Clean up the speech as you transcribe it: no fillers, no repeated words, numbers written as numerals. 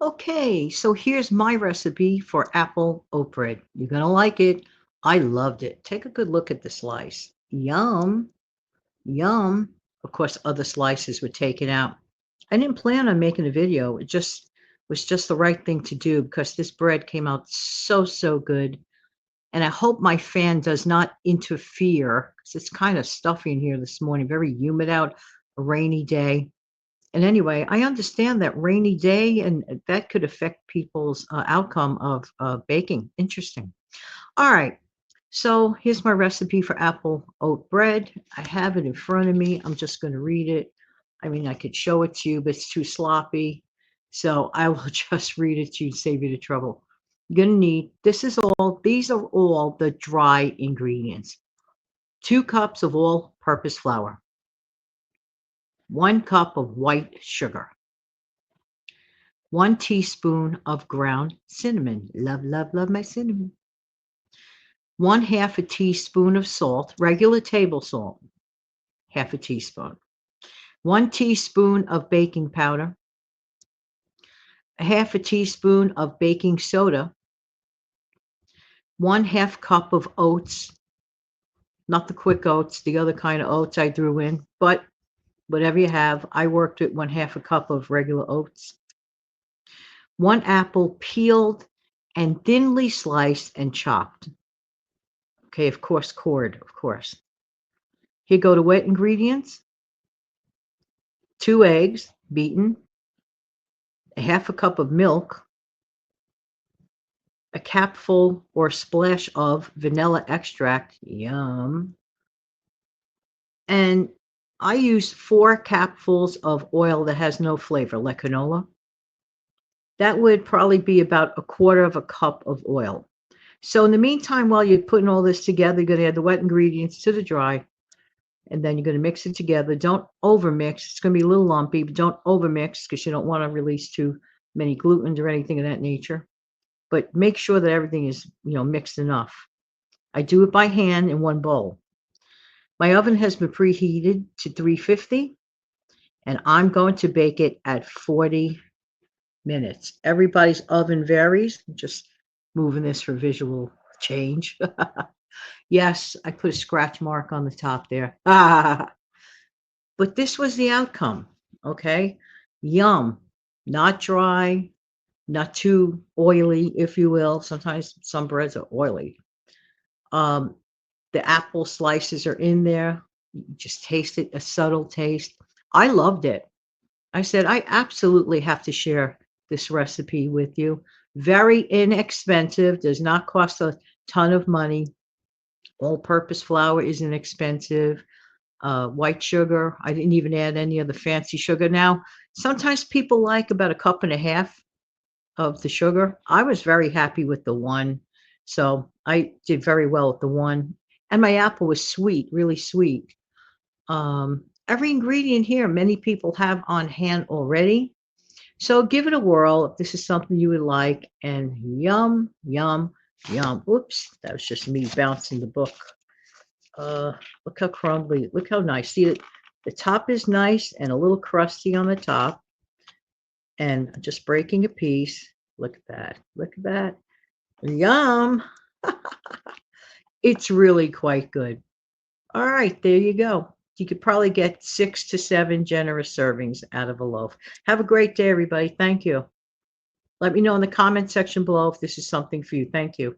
Okay, so here's my recipe for apple oat bread. You're gonna like it. I loved it. Take a good look at the slice. Yum, yum. Of course, other slices were taken out. I didn't plan on making a video. It just was just the right thing to do because this bread came out so good. And I hope my fan does not interfere because it's kind of stuffy in here this morning, very humid out, a rainy day. And anyway, I understand that rainy day and that could affect people's outcome of baking. Interesting. All right. So here's my recipe for apple oat bread. I have it in front of me. I'm just going to read it. I mean, I could show it to you, but it's too sloppy. So I will just read it to you, save you the trouble. You're going to need, these are all the dry ingredients. 2 cups of all purpose flour, 1 cup of white sugar, 1 teaspoon of ground cinnamon. Love, love, love my cinnamon. 1/2 a teaspoon of salt, regular table salt, half a teaspoon. 1 teaspoon of baking powder, a half a teaspoon of baking soda, 1/2 cup of oats, not the quick oats, the other kind of oats I threw in, but whatever you have. I worked with 1/2 a cup of regular oats. 1 apple peeled and thinly sliced and chopped. Okay, of course, cored, of course. Here go the wet ingredients: 2 eggs, beaten, a half a cup of milk, a capful or splash of vanilla extract. Yum. And I use 4 capfuls of oil that has no flavor, like canola. That would probably be about 1/4 cup of oil. So in the meantime, while you're putting all this together, you're going to add the wet ingredients to the dry, and then you're going to mix it together. Don't overmix. It's going to be a little lumpy, but don't overmix because you don't want to release too many glutens or anything of that nature. But make sure that everything is, mixed enough. I do it by hand in one bowl. My oven has been preheated to 350, and I'm going to bake it at 40 minutes. Everybody's oven varies. I'm just moving this for visual change. Yes, I put a scratch mark on the top there. But this was the outcome. Okay. Yum. Not dry, not too oily, if you will. Sometimes some breads are oily. Um, the apple slices are in there. You just taste it, a subtle taste. I loved it. I said, I absolutely have to share this recipe with you. Very inexpensive, does not cost a ton of money. All purpose flour is inexpensive. White sugar, I didn't even add any of the fancy sugar. Now, sometimes people like about a cup and a half of the sugar. I was very happy with the one. So I did very well with the one. And my apple was sweet, really sweet. Every ingredient here, many people have on hand already. So give it a whirl if this is something you would like. And yum, yum, yum. Oops, that was just me bouncing the book. Look how crumbly, look how nice. See, the top is nice and a little crusty on the top. And just breaking a piece. Look at that. Look at that. Yum. It's really quite good. All right, there you go. You could probably get 6 to 7 generous servings out of a loaf. Have a great day, everybody. Thank you. Let me know in the comment section below if this is something for you. Thank you.